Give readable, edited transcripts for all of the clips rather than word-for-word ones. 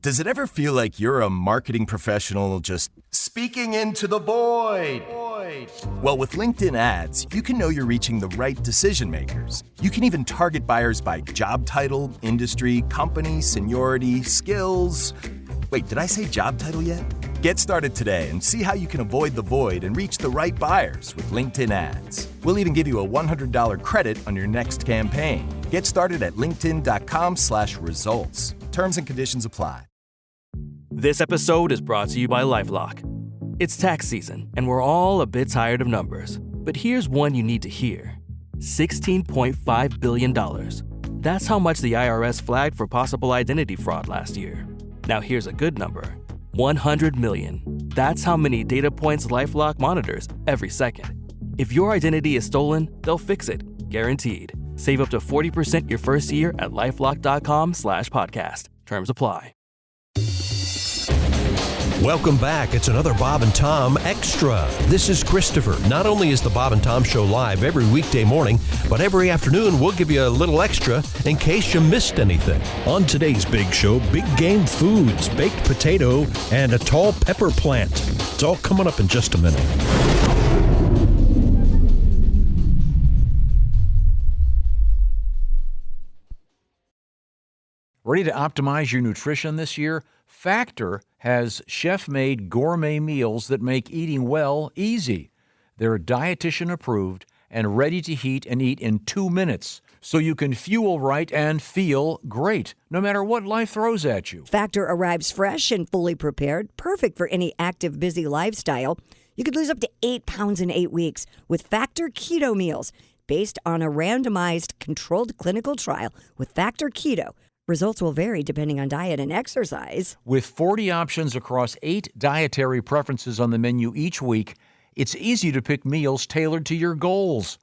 Does it ever feel like you're a marketing professional just speaking into the void? Well, with LinkedIn ads, you can know you're reaching the right decision makers. You can even target buyers by job title, industry, company, seniority, skills. Wait, did I say job title yet? Get started today and see how you can avoid the void and reach the right buyers with LinkedIn ads. We'll even give you a $100 credit on your next campaign. Get started at linkedin.com/results. Terms and conditions apply. This episode is brought to you by LifeLock. It's tax season, and we're all a bit tired of numbers. But here's one you need to hear. $16.5 billion. That's how much the IRS flagged for possible identity fraud last year. Now here's a good number. 100 million. That's how many data points LifeLock monitors every second. If your identity is stolen, they'll fix it, guaranteed. Save up to 40% your first year at LifeLock.com/podcast. Terms apply. Welcome back. It's another Bob and Tom Extra. This is Christopher. Not only is the Bob and Tom Show live every weekday morning, but every afternoon we'll give you a little extra in case you missed anything. On today's big show, big game foods, baked potato, and a tall pepper plant. It's all coming up in just a minute. Ready to optimize your nutrition this year? Factor has chef-made gourmet meals that make eating well easy. They're dietitian approved and ready to heat and eat in 2 minutes, so you can fuel right and feel great, no matter what life throws at you. Factor arrives fresh and fully prepared, perfect for any active, busy lifestyle. You could lose up to 8 pounds in 8 weeks with Factor Keto meals, based on a randomized, controlled clinical trial with Factor Keto. Results will vary depending on diet and exercise. With 40 options across 8 dietary preferences on the menu each week, it's easy to pick meals tailored to your goals.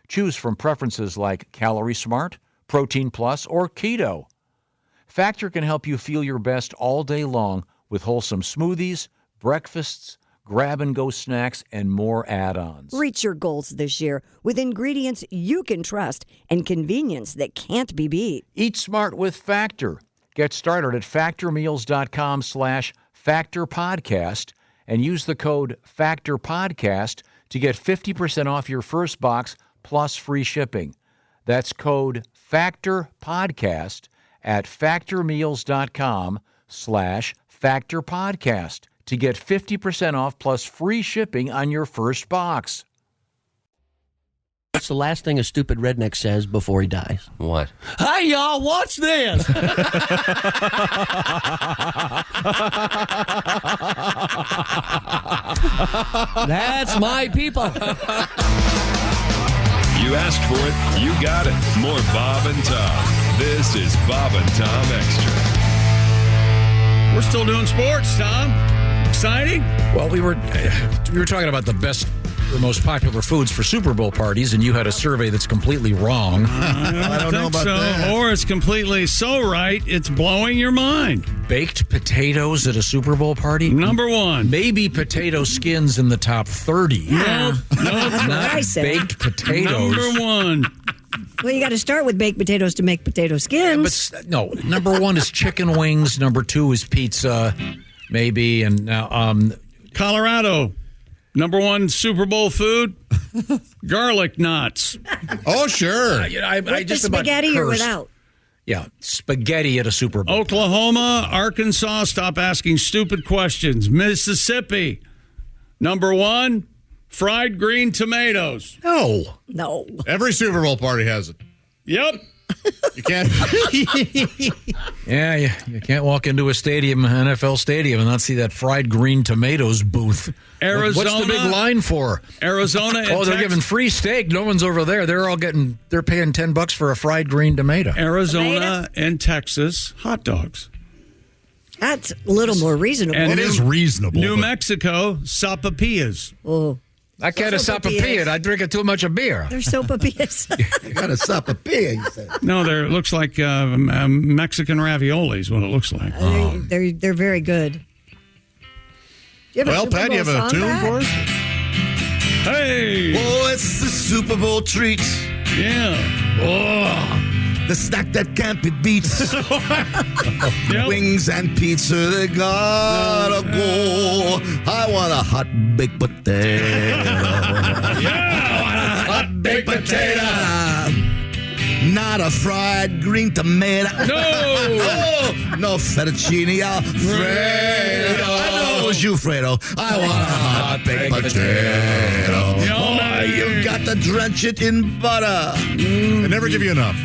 Choose from preferences like Calorie Smart, Protein Plus, or Keto. Factor can help you feel your best all day long with wholesome smoothies, breakfasts, grab-and-go snacks, and more add-ons. Reach your goals this year with ingredients you can trust and convenience that can't be beat. Eat smart with Factor. Get started at factormeals.com/factorpodcast and use the code FACTORPODCAST to get 50% off your first box plus free shipping. That's code FACTORPODCAST at factormeals.com/factorpodcast. to get 50% off plus free shipping on your first box. What's the last thing a stupid redneck says before he dies? What? Hey, y'all, watch this! That's my people. You asked for it, you got it. More Bob and Tom. This is Bob and Tom Extra. We're still doing sports, Tom. Exciting? Well, we were talking about the most popular foods for Super Bowl parties, and you had a survey that's completely wrong. I don't know about that. Or it's completely so right, it's blowing your mind. Baked potatoes at a Super Bowl party? Number one. Maybe potato skins in the top 30. Yeah. That's what I said. Baked potatoes. Number one. Well, you got to start with baked potatoes to make potato skins. But no, number one is chicken wings. Number two is pizza. Maybe, and now Colorado, number one Super Bowl food, garlic knots. Oh, sure. I with just the spaghetti or without? Yeah, spaghetti at a Super Bowl. Oklahoma, Arkansas, stop asking stupid questions. Mississippi, number one, fried green tomatoes. No. Every Super Bowl party has it. Yep. You can't. Yeah, you can't walk into a stadium, NFL stadium, and not see that fried green tomatoes booth. Arizona. What's the big line for? Arizona. And they're giving free steak. No one's over there. They're paying $10 for a fried green tomato. Arizona and Texas hot dogs. That's a little more reasonable. And it is reasonable. New Mexico sopapillas. Oh. I can't have sopapilla. I drink too much of beer. They're sopapillas. You got a sopapilla, you said. No, it looks like Mexican raviolis, what it looks like. They're very good. Well, Pat, you have a tune for us? Hey! Oh, it's the Super Bowl treat. Yeah. Oh, The snack that can't be beat. Wings and pizza, they gotta go. I want a hot baked potato. Hot baked potato. Not a fried green tomato. No fettuccine Alfredo. I know it was you, Fredo. I want a hot baked potato. You got to drench it in butter. They never give you enough.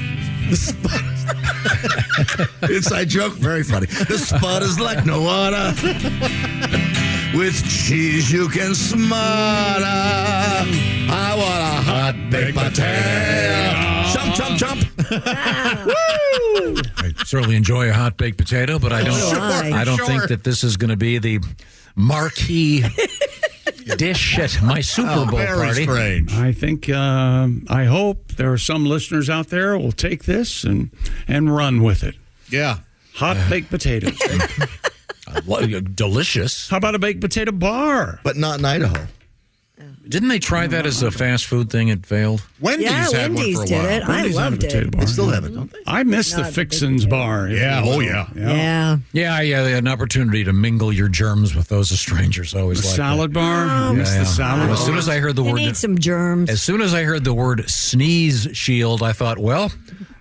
Inside joke, very funny. The spot is like no other. With cheese you can smother. I want a hot baked potato. Chomp, chomp, chomp. I certainly enjoy a hot baked potato, but I don't think that this is going to be the marquee dish at my Super Bowl very party. Strange. I think, I hope there are some listeners out there who will take this and run with it. Yeah. Hot baked potatoes. Delicious. How about a baked potato bar? But not in Idaho. Didn't they try that as a fast food thing? It failed. Wendy's had Wendy's one for a while. did it. I loved it. They still have it, don't they? I miss the Fixins bar. Yeah. Oh, yeah. Yeah. Yeah. They had an opportunity to mingle your germs with those of strangers. I always The like salad bar. I miss the salad As bar. soon as I heard the They word, need some germs. as soon as I heard the word sneeze shield, I thought, well,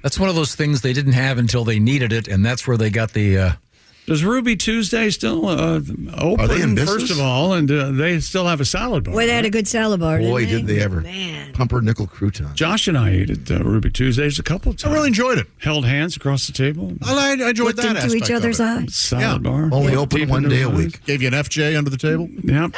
that's one of those things they didn't have until they needed it, and that's where they got the. Does Ruby Tuesday still open? Are they in business? First of all, and they still have a salad bar. Boy, they had a good salad bar. Boy, didn't did they ever. Man. Pumpernickel crouton. Josh and I ate at Ruby Tuesdays a couple of times. I really enjoyed it. Held hands across the table. I enjoyed Looked that into aspect each other's of it. eyes. Salad bar. Only open Deep one into day a those. week. Gave you an FJ under the table? Yep.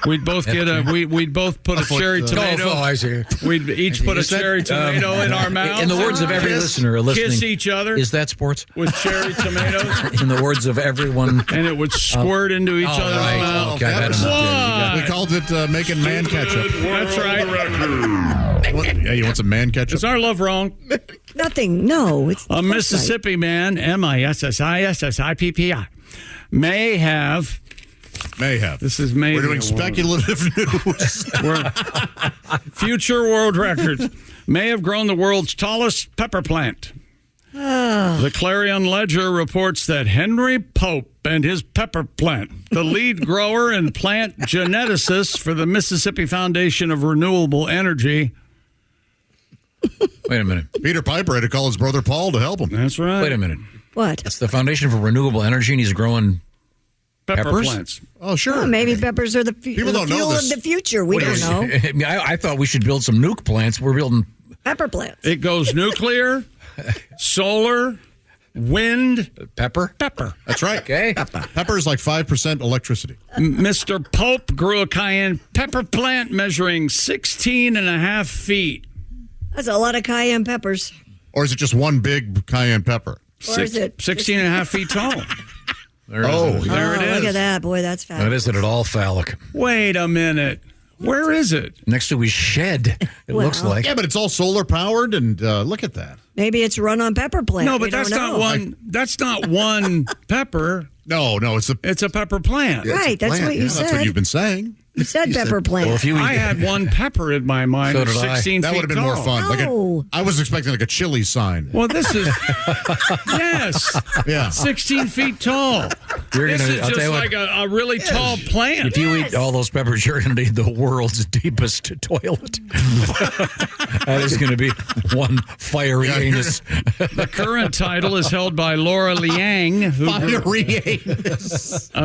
We'd both get we'd both put a cherry tomato. I see. We'd each put a Is that, cherry tomato in our mouth. In the words of every listener listening, kiss each other. Is that sports? With cherry tomatoes. In the words of everyone, and it would squirt into each other's right. mouth. Okay, I got What? We called it making man ketchup. That's right. Yeah, you want some man ketchup? Is our love wrong? Nothing. No. It's A Mississippi man, Mississippi, may have. This is May. We're doing speculative news. Future world records. May have grown the world's tallest pepper plant. The Clarion Ledger reports that Henry Pope and his pepper plant, the lead grower and plant geneticist for the Mississippi Foundation of Renewable Energy. Wait a minute. Peter Piper had to call his brother Paul to help him. That's right. Wait a minute. What? It's the Foundation for Renewable Energy, and he's growing Pepper peppers? plants. Oh, sure. Well, maybe peppers are the People don't know fuel this. of the future. We don't know. I thought we should build some nuke plants. We're building Pepper plants. It goes nuclear, solar, wind, pepper. That's right. Okay. Pepper is like 5% electricity. Mr. Pope grew a cayenne pepper plant measuring 16 and a half feet. That's a lot of cayenne peppers. Or is it just one big cayenne pepper? Or is it 16 and a half feet tall. There it is. There it is. Look at that. Boy, that's fast. That isn't at all phallic. Wait a minute. Where is it? Next to his shed, it looks like. Yeah, but it's all solar powered, and look at that. Maybe it's run on pepper plant. No, but We that's don't not know. one. That's not one pepper. No, it's a pepper plant. Right, that's what you That's what said. you've been saying. You said pepper plant. Well, if you I had one pepper in my mind. So did 16 That feet would have been more tall. fun. Like No. I was expecting like a chili sign. Well, this is yes, Yeah. 16 feet tall. You're This gonna- is I'll tell just you what. like a really tall plant. If you eat all those peppers, you're going to need the world's deepest toilet. That is going to be one fiery anus. The current title is held by Laura Liang, who They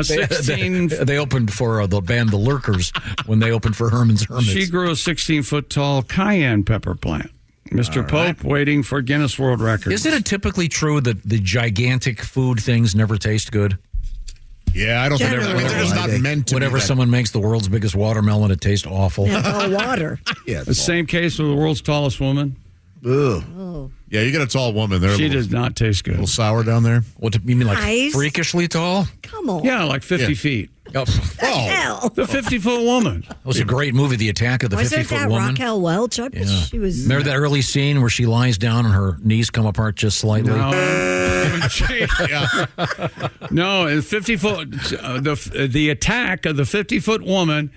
16. they opened for the band The Lurkers when they opened for Herman's Hermits. She grew a 16-foot tall cayenne pepper plant. Mr. Pope waiting for Guinness World Records. Isn't it typically true that the gigantic food things never taste good? Yeah, I don't think they're just not meant to. Whenever someone makes the world's biggest watermelon, it tastes awful. Yeah, all water. Yeah. The same case with the world's tallest woman? Ugh. Yeah, you get a tall woman. They're She a little, does not tast good. little sour down there. What you mean, like Nice. freakishly tall? Come on. Yeah, like 50 feet. Oh, Hell. The 50-foot woman. that was a great movie, The Attack of the Wasn't 50-Foot that Woman. Raquel Welch? I bet she was. Remember that early scene where she lies down and her knees come apart just slightly? No, no, 50-foot. The attack of the 50-foot woman.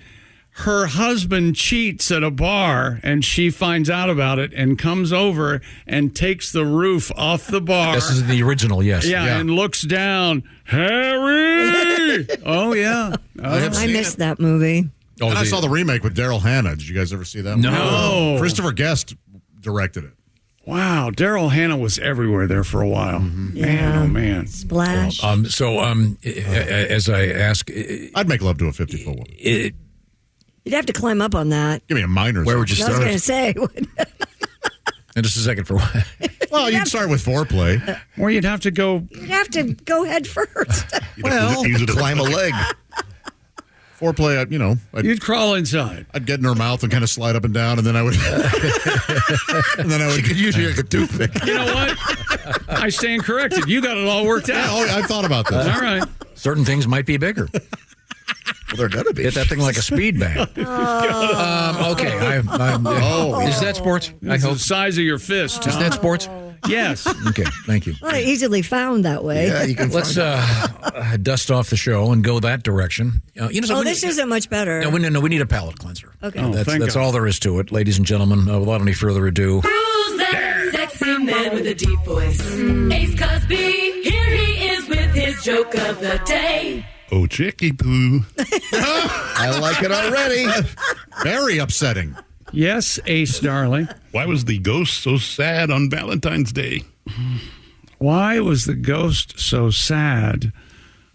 her husband cheats at a bar, and she finds out about it and comes over and takes the roof off the bar. This is the original, yes. Yeah, and looks down. Harry! Oh, yeah. I missed that movie. Oh, and I saw the remake with Daryl Hannah. Did you guys ever see that? No. Christopher Guest directed it. Wow, Daryl Hannah was everywhere there for a while. Mm-hmm. Man, oh man. Splash. As I ask, I'd make love to a 50-foot woman. You'd have to climb up on that. Give me a minor. Where would you I was start? going to say. And just a second for what? Well, you'd start with foreplay. Or you'd have to go. You'd have to go head first. Climb a leg. Foreplay, You'd crawl inside. I'd get in her mouth and kind of slide up and down, and then I would. You could use you like a toothpick. You know what? I stand corrected. You got it all worked out. I thought about that. All right. Certain things might be bigger. Well, they're gonna be. Hit that thing like a speed bag. Okay. Is that sports? I It's hope. the size of your fist. Is that sports? Yes. Okay, thank you. Well, easily found that way. Yeah, you can. Let's dust off the show and go that direction. This isn't much better. No, we need a palate cleanser. Okay. Oh, thank That's God. all there is to it, ladies and gentlemen. Without any further ado. Who's that sexy man with a deep voice? Ace Cosby, here he is with his joke of the day. Oh, chicky poo. I like it already. Very upsetting. Yes, Ace, darling. Why was the ghost so sad on Valentine's Day? Why was the ghost so sad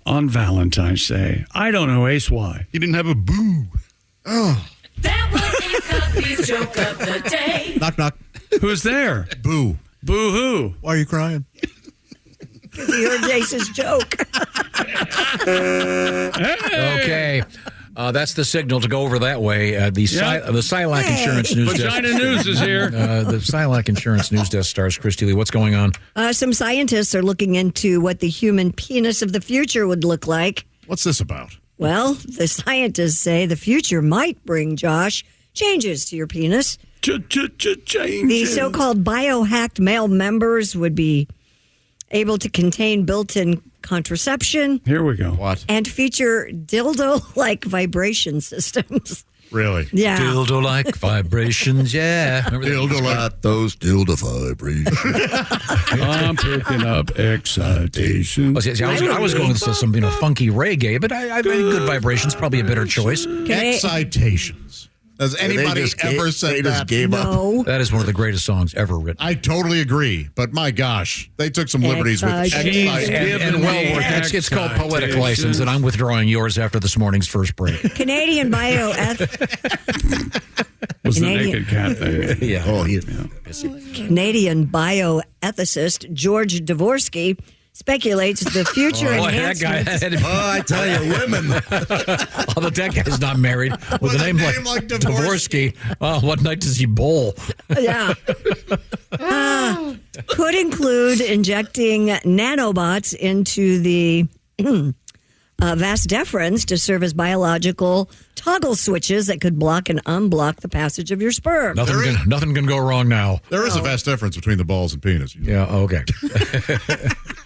on Valentine's Day? I don't know, Ace, why. He didn't have a boo. That was Ace Cosby's joke of the day. Knock, knock. Who's there? Boo. Boo-hoo. Why are you crying? Because he heard Jace's joke. Okay. That's the signal to go over that way. The Silac Insurance News Desk. Vagina News is here. The Silac Insurance News Desk stars Christy Lee. What's going on? Some scientists are looking into what the human penis of the future would look like. What's this about? Well, the scientists say the future might bring, Josh, changes to your penis. The so-called biohacked male members would be able to contain built-in contraception. Here we go. What? And feature dildo-like vibration systems. Really? Yeah. Dildo-like vibrations, yeah. Got those dildo vibrations. I'm picking up excitation. I was going to some funky reggae, but I think good vibrations probably a better choice. Excitations. Has anybody ever said that? No. That is one of the greatest songs ever written. I totally agree, but my gosh, they took some liberties with Excitation. And well worth it. It's called Poetic License, and I'm withdrawing yours after this morning's first break. Canadian Was the naked cat thing. Yeah. Oh, yeah. Canadian bioethicist George Dvorsky speculates the future enhancements. I tell you, women. But that guy's not married with a name like Dvorsky. Oh, what night does he bowl? Yeah. Could include injecting nanobots into the vas deferens to serve as biological toggle switches that could block and unblock the passage of your sperm. Nothing can go wrong now. There is a vast difference between the balls and penis. Yeah, okay.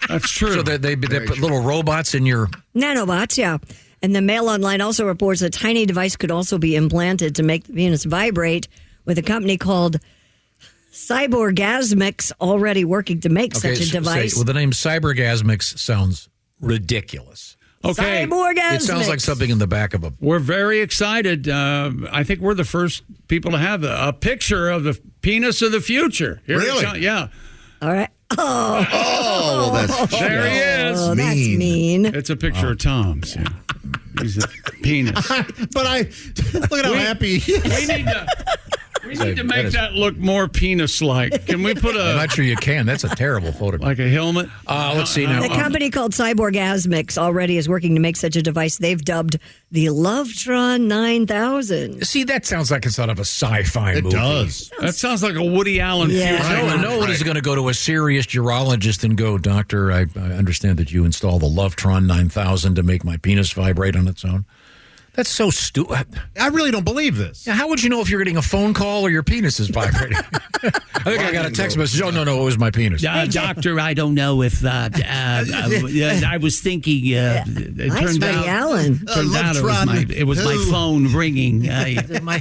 That's true. So they put little robots in your... Nanobots, yeah. And the Mail Online also reports a tiny device could also be implanted to make the penis vibrate, with a company called Cyborgasmics already working to make such a device. Well, the name Cybergasmics sounds ridiculous. Okay. Cyborgasmics. It sounds like something in the back of a... We're very excited. I think we're the first people to have a picture of the penis of the future. Here Really? Yeah. All right. Oh, well, that's There he is. Oh, that's mean. It's a picture of Tom's. Yeah. He's a penis. But look at how happy he is. We need to make that look more penis-like. Can we put I'm not sure you can. That's a terrible photograph. like a helmet? Let's see now. The company called Cyborgasmics already is working to make such a device they've dubbed the Lovetron 9000. See, that sounds like it's out of a sci-fi movie. It does. That sounds like a Woody Allen Yeah. future. No one is going to go to a serious urologist and go, Doctor, I understand that you install the Lovetron 9000 to make my penis vibrate on its own. That's so stupid. I really don't believe this. How would you know if you're getting a phone call or your penis is vibrating? I think I got a text message. Oh, no, it was my penis. Doctor, I don't know if I was thinking. It turned out it was my phone ringing.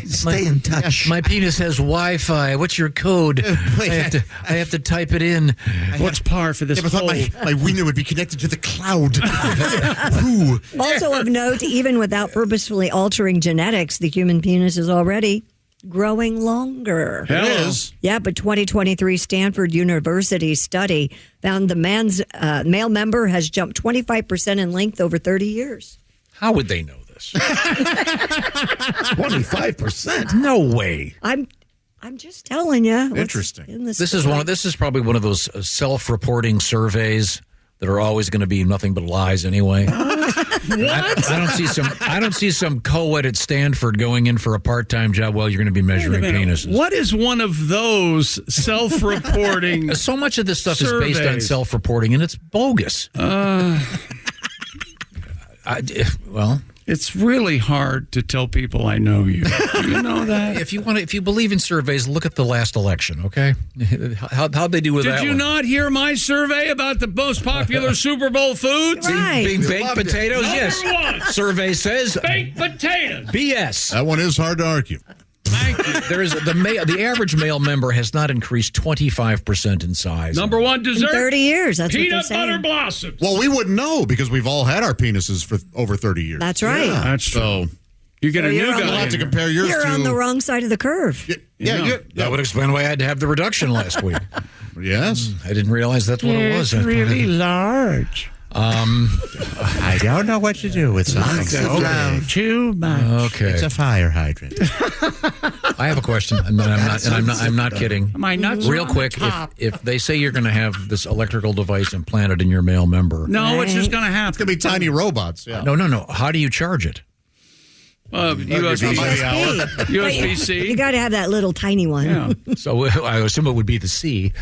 Stay in touch. My penis has Wi-Fi. What's your code? I have to type it in. What's par for this? I thought my wiener would be connected to the cloud. Also of note, even without purposefully altering genetics, the human penis is already growing longer. It is. Yeah, but 2023 Stanford University study found the male member has jumped 25% in length over 30 years. How would they know this? 25%? No way. I'm just telling you. Interesting. This is probably one of those self-reporting surveys that are always going to be nothing but lies anyway. I don't see some co-ed at Stanford going in for a part-time job while you're going to be measuring penises. What is one of those self-reporting? So much of this stuff surveys is based on self-reporting, and it's bogus. It's really hard to tell people I know you. You know that? If you believe in surveys, look at the last election, okay? How'd they do with that? Did you not hear my survey about the most popular Super Bowl foods? Right. Being baked potatoes, yes. Number 1. Survey says Baked potatoes. BS. That one is hard to argue. Thank you. There is the average male member has not increased 25% in size. Number 1 dessert. In 30 years. That's what they're Peanut saying. butter blossoms. Well, we wouldn't know because we've all had our penises for over 30 years. That's right. Yeah, That's so you get a new you'll guy. have to compare yours You're to. on the wrong side of the curve. That would explain why I had to have the reduction last week. Yes. I didn't realize that's what it was. It's really large. I don't know what to do with something so big. Too much. Okay. It's a fire hydrant. I have a question, and I'm not kidding. My nuts Real are on quick, the top. if they say you're going to have this electrical device implanted in your male member, No, it's just going to happen. It's going to be tiny robots. Yeah. no. How do you charge it? USB-C. You got to have that little tiny one. Yeah. So I assume it would be the C.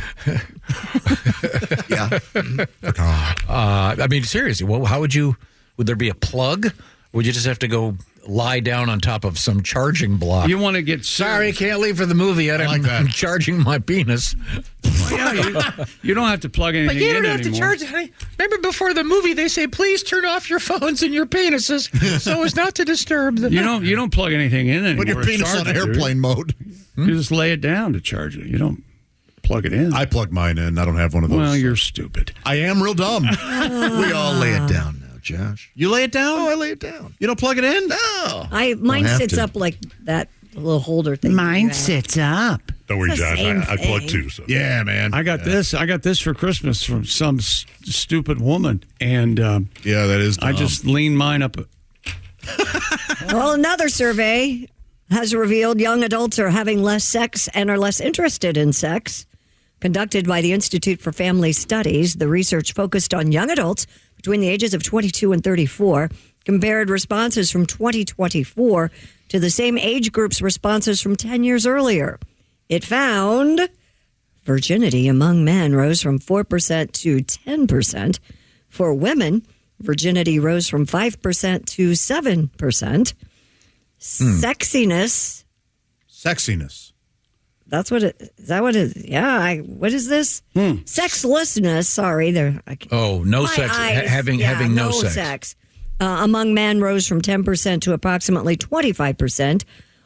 Yeah. I mean, seriously, how would there be a plug? Would you just have to go lie down on top of some charging block? You want to get Sorry, can't leave for the movie yet. I'm charging my penis. Well, yeah, you don't have to plug anything But you in don't have anymore. to charge. Honey. Remember before the movie, they say, please turn off your phones and your penises so as not to disturb them. You don't plug anything in anymore. Put your penis on airplane mode. You just lay it down to charge it. You don't plug it in. I plug mine in. I don't have one of those. Well, you're stupid. I am real dumb. We all lay it down now, Josh. You lay it down? Oh, I lay it down. You don't plug it in? No. Mine have sits to. up like that little holder thing. Mine sits up. Don't worry, It's the Josh. same I plug thing. too. So. Yeah, man. I got this. I got this for Christmas from some stupid woman, and yeah, that is dumb. I just leaned mine up. Well, another survey has revealed young adults are having less sex and are less interested in sex. Conducted by the Institute for Family Studies, the research focused on young adults between the ages of 22 and 34, compared responses from 2024 to the same age group's responses from 10 years earlier. It found virginity among men rose from 4% to 10%. For women, virginity rose from 5% to 7%. Sexiness. That's what it is. That what it is? Yeah. What is this? Sexlessness. Sorry. No sex. Having no sex. Among men rose from 10% to approximately 25%,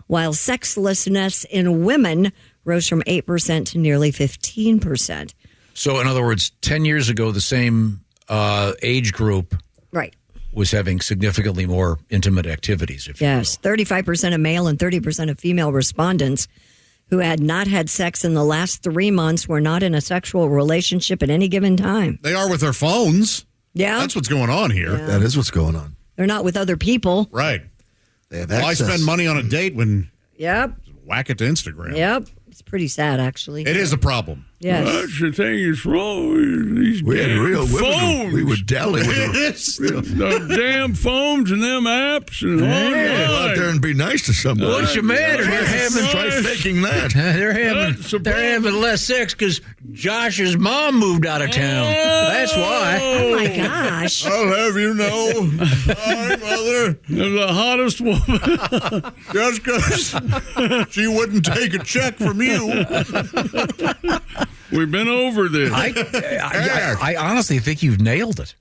while sexlessness in women rose from 8% to nearly 15%. So, in other words, 10 years ago, the same age group Right. was having significantly more intimate activities. Yes. 35% of male and 30% of female respondents who had not had sex in the last 3 months were not in a sexual relationship at any given time. They are with their phones. Yeah. That's what's going on here. Yeah. That is what's going on. They're not with other people. Right. They have Why access. spend money on a date when Yep. whack it to Instagram? Yep. It's pretty sad, actually. It is a problem. Yes. That's the thing is wrong. These We had real phones. women. We would dally with the damn phones and them apps and Go out there and be nice to someone. What's the matter? Try faking that. They're having less sex because Josh's mom moved out of town. That's why. Oh my gosh! I'll have you know, my mother, the hottest woman, just because she wouldn't take a check from you. We've been over this. I honestly think you've nailed it.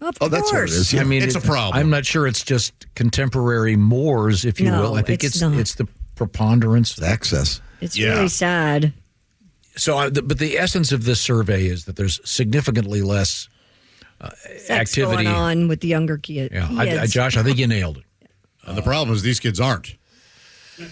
Of course. That's what it is. Yeah. I mean, it's a problem. I'm not sure it's just contemporary mores, if you will. I think it's the preponderance. It's access. It's really sad. So, but the essence of this survey is that there's significantly less activity going on with the younger kids. Yeah, Josh, I think you nailed it. And the problem is these kids aren't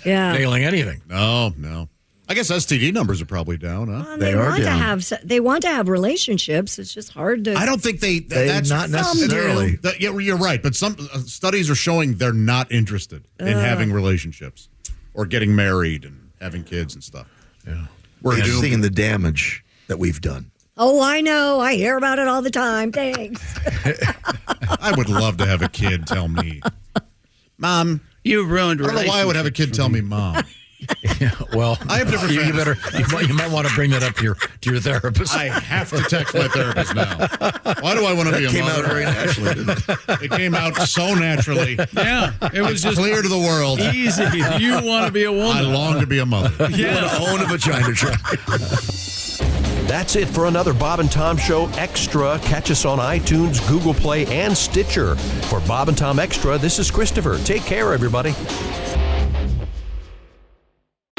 nailing anything. No. I guess STD numbers are probably down, huh? They want down. They want to have relationships. It's just hard to. I don't think that's not necessarily. You're right, but some studies are showing they're not interested in having relationships or getting married and having kids and stuff. Yeah. We're seeing the damage that we've done. Oh, I know. I hear about it all the time. Thanks. I would love to have a kid tell me, Mom, you ruined. I don't know why I would have a kid tell me, Mom. Yeah, well, I have different. You might want to bring that up to your therapist. I have to text my therapist now. Why do I want to be a mother? It came out very naturally, didn't it? It came out so naturally. Yeah, it was just clear to the world. Easy. You want to be a woman. I long to be a mother. You want to own a vagina truck. That's it for another Bob and Tom Show Extra. Catch us on iTunes, Google Play, and Stitcher. For Bob and Tom Extra, this is Christopher. Take care, everybody.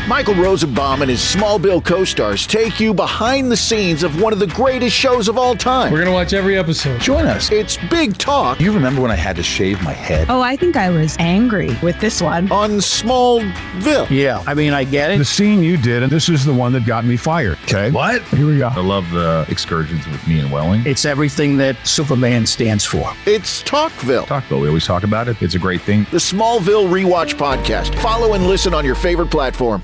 Michael Rosenbaum and his Smallville co-stars take you behind the scenes of one of the greatest shows of all time. We're going to watch every episode. Join us. It's Big Talk. You remember when I had to shave my head? Oh, I think I was angry with this one. On Smallville. Yeah, I mean, I get it. The scene you did, and this is the one that got me fired. Okay. What? Here we go. I love the excursions with me and Welling. It's everything that Superman stands for. It's Talkville. Talkville, we always talk about it. It's a great thing. The Smallville Rewatch Podcast. Follow and listen on your favorite platform.